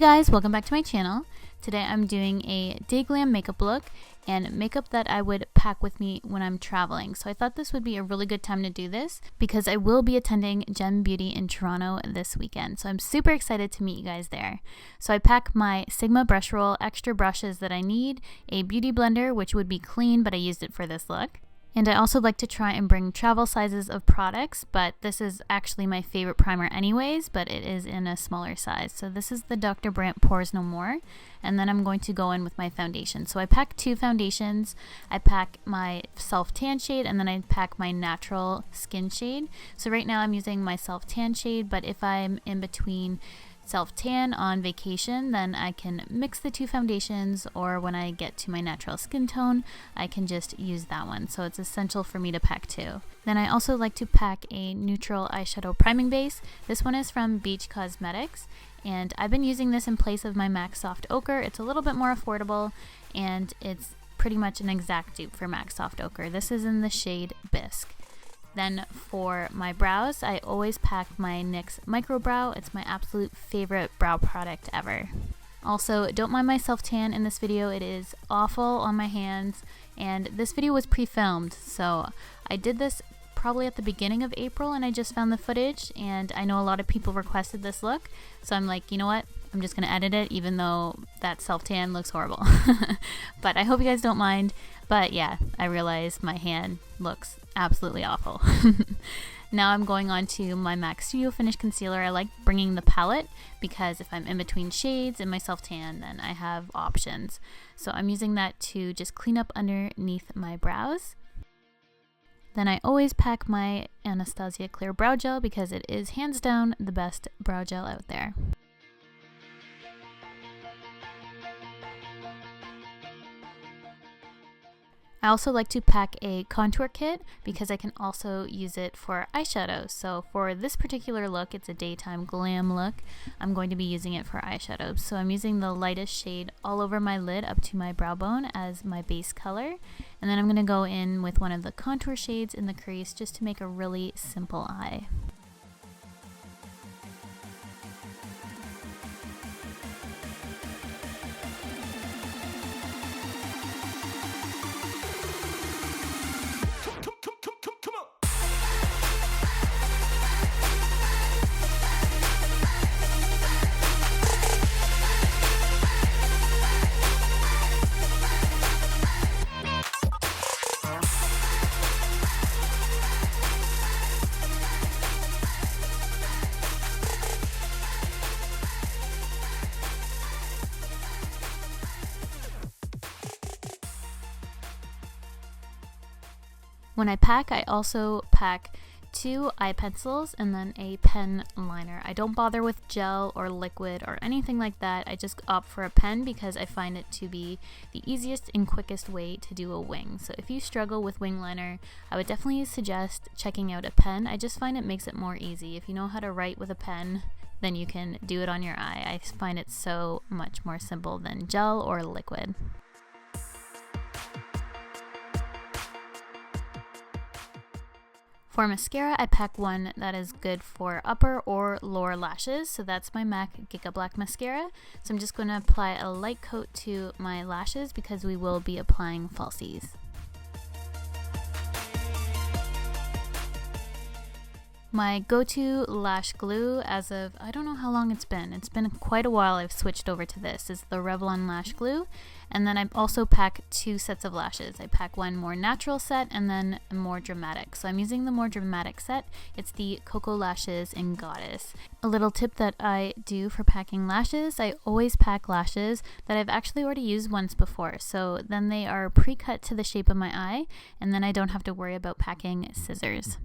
guys, welcome back to my channel. Today I'm doing a day glam makeup look and makeup that I would pack with me when I'm traveling. So I thought this would be a really good time to do this because I will be attending Gem Beauty in Toronto this weekend. So I'm super excited to meet you guys there. So I pack my Sigma brush roll, extra brushes that I need, a beauty blender which would be clean but I used it for this look. And I also like to try and bring travel sizes of products, but this is actually my favorite primer anyways, but it is in a smaller size. So this is the Dr. Brandt Pores No More, and then I'm going to go in with my foundation. So I pack two foundations. I pack my self tan shade and then I pack my natural skin shade. So right now I'm using my self tan shade, but if I'm in between self tan on vacation, then I can mix the two foundations, or when I get to my natural skin tone I can just use that one. So it's essential for me to pack two. Then I also like to pack a neutral eyeshadow priming base. This one is from Beach Cosmetics and I've been using this in place of my MAC Soft Ochre. It's a little bit more affordable and it's pretty much an exact dupe for MAC Soft Ochre. This is in the shade Bisque. Then for my brows, I always pack my NYX Micro Brow. It's my absolute favorite brow product ever. Also, don't mind my self tan in this video. It is awful on my hands, and this video was pre-filmed, so I did this probably at the beginning of April and I just found the footage, and I know a lot of people requested this look, so I'm like, you know what? I'm just going to edit it even though that self-tan looks horrible. But I hope you guys don't mind. But yeah, I realize my hand looks absolutely awful. Now I'm going on to my MAC Studio Finish Concealer. I like bringing the palette because if I'm in between shades in my self-tan, then I have options. So I'm using that to just clean up underneath my brows. Then I always pack my Anastasia Clear Brow Gel because it is hands down the best brow gel out there. I also like to pack a contour kit because I can also use it for eyeshadows. So for this particular look, it's a daytime glam look, I'm going to be using it for eyeshadows. So I'm using the lightest shade all over my lid up to my brow bone as my base color. And then I'm going to go in with one of the contour shades in the crease just to make a really simple eye. When I pack, I also pack two eye pencils and then a pen liner. I don't bother with gel or liquid or anything like that. I just opt for a pen because I find it to be the easiest and quickest way to do a wing. So if you struggle with wing liner, I would definitely suggest checking out a pen. I just find it makes it more easy. If you know how to write with a pen, then you can do it on your eye. I find it so much more simple than gel or liquid. For mascara, I pack one that is good for upper or lower lashes. So that's my MAC Giga Black Mascara. So I'm just going to apply a light coat to my lashes because we will be applying falsies. My go-to lash glue as of, I don't know how long it's been quite a while I've switched over to this, is the Revlon lash glue. And then I also pack two sets of lashes. I pack one more natural set and then a more dramatic. So I'm using the more dramatic set. It's the KoKo Lashes in Goddess. A little tip that I do for packing lashes, I always pack lashes that I've actually already used once before. So then they are pre-cut to the shape of my eye and then I don't have to worry about packing scissors.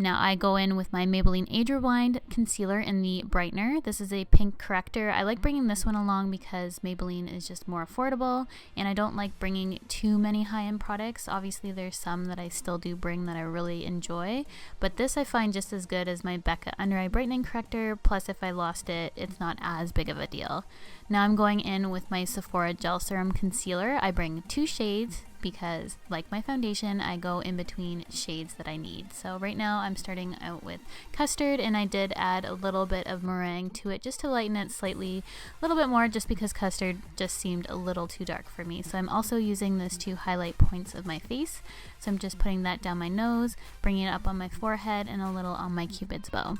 Now I go in with my Maybelline Age Rewind concealer in the brightener. This is a pink corrector. I like bringing this one along because Maybelline is just more affordable and I don't like bringing too many high-end products. Obviously there's some that I still do bring that I really enjoy, but this I find just as good as my Becca Under Eye Brightening Corrector, plus if I lost it, it's not as big of a deal. Now I'm going in with my Sephora Gel Serum Concealer. I bring two shades. because like my foundation, I go in between shades that I need. So right now I'm starting out with Custard, and I did add a little bit of meringue to it just to lighten it slightly, a little bit more, just because Custard just seemed a little too dark for me. So I'm also using this to highlight points of my face. So I'm just putting that down my nose, bringing it up on my forehead, and a little on my Cupid's bow.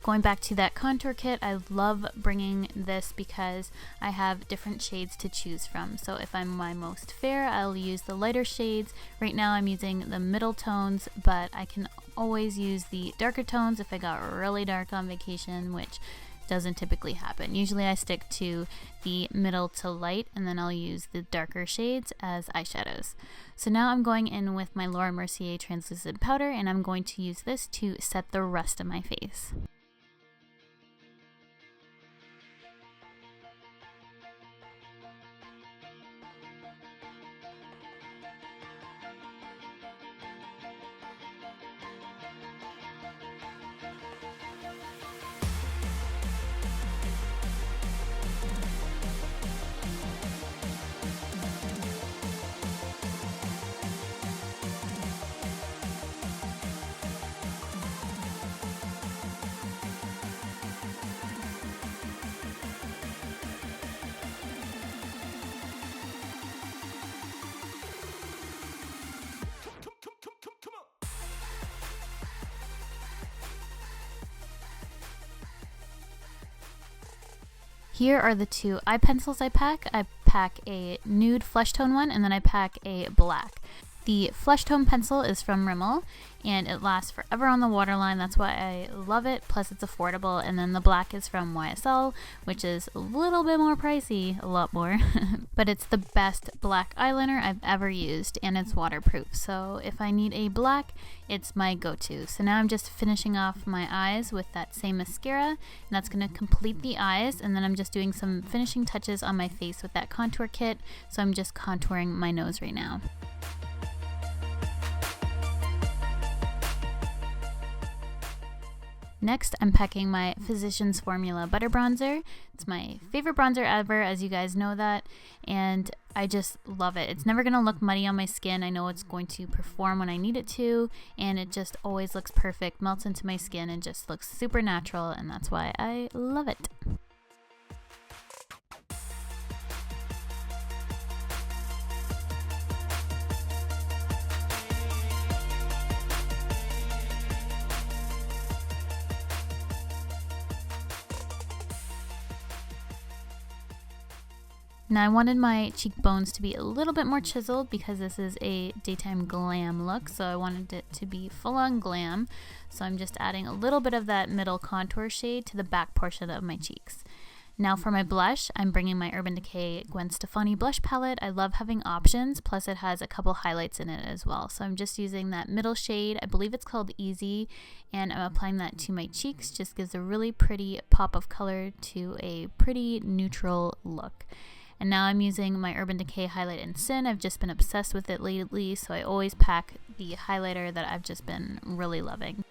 Going back to that contour kit, I love bringing this because I have different shades to choose from. So if I'm my most fair, I'll use the lighter shades. Right now I'm using the middle tones, but I can always use the darker tones if I got really dark on vacation, which doesn't typically happen. Usually I stick to the middle to light, and then I'll use the darker shades as eyeshadows. So now I'm going in with my Laura Mercier translucent powder, and I'm going to use this to set the rest of my face. Here are the two eye pencils I pack. I pack a nude flesh tone one, and then I pack a black. The flesh tone pencil is from Rimmel, and it lasts forever on the waterline. That's why I love it, plus it's affordable. And then the black is from YSL, which is a little bit more pricey, a lot more, but it's the best black eyeliner I've ever used, and it's waterproof. So if I need a black, it's my go-to. So now I'm just finishing off my eyes with that same mascara, and that's going to complete the eyes. And then I'm just doing some finishing touches on my face with that contour kit. So I'm just contouring my nose right now. Next, I'm packing my Physicians Formula Butter Bronzer. It's my favorite bronzer ever, as you guys know that, and I just love it. It's never going to look muddy on my skin. I know it's going to perform when I need it to, and it just always looks perfect, melts into my skin, and just looks super natural, and that's why I love it. Now I wanted my cheekbones to be a little bit more chiseled because this is a daytime glam look, so I wanted it to be full-on glam. So I'm just adding a little bit of that middle contour shade to the back portion of my cheeks. Now for my blush, I'm bringing my Urban Decay Gwen Stefani blush palette. I love having options, plus it has a couple highlights in it as well. So I'm just using that middle shade, I believe it's called Easy, and I'm applying that to my cheeks. Just gives a really pretty pop of color to a pretty neutral look. And now I'm using my Urban Decay Highlight in Sin. I've just been obsessed with it lately, so I always pack the highlighter that I've just been really loving.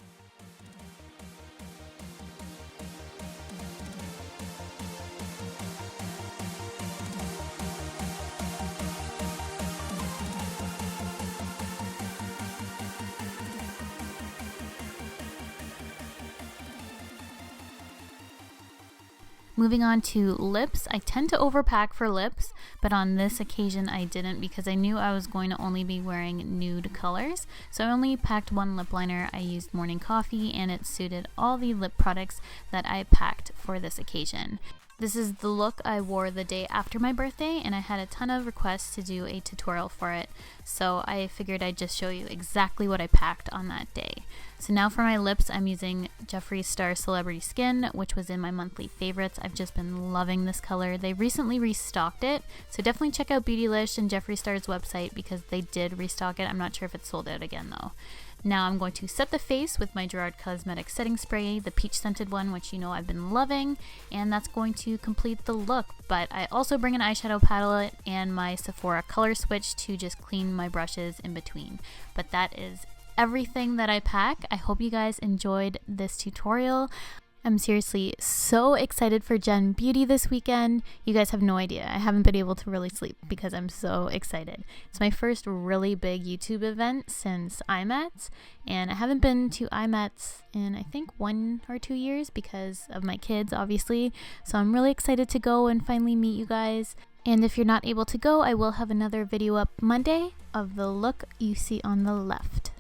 Moving on to lips, I tend to overpack for lips, but on this occasion I didn't because I knew I was going to only be wearing nude colors. So I only packed one lip liner. I used Morning Coffee, and it suited all the lip products that I packed for this occasion. This is the look I wore the day after my birthday, and I had a ton of requests to do a tutorial for it, so I figured I'd just show you exactly what I packed on that day. So now for my lips, I'm using Jeffree Star Celebrity Skin, which was in my monthly favorites. I've just been loving this color. They recently restocked it, so definitely check out Beautylish and Jeffree Star's website because they did restock it. I'm not sure if it's sold out again though. Now I'm going to set the face with my Gerard Cosmetics setting spray, the peach scented one, which you know I've been loving, and that's going to complete the look. But I also bring an eyeshadow palette and my Sephora color switch to just clean my brushes in between. But that is everything that I pack. I hope you guys enjoyed this tutorial. I'm seriously so excited for Gen Beauty this weekend. You guys have no idea. I haven't been able to really sleep because I'm so excited. It's my first really big YouTube event since IMATS, and I haven't been to IMATS in I think 1 or 2 years because of my kids, obviously. So I'm really excited to go and finally meet you guys. And if you're not able to go, I will have another video up Monday of the look you see on the left.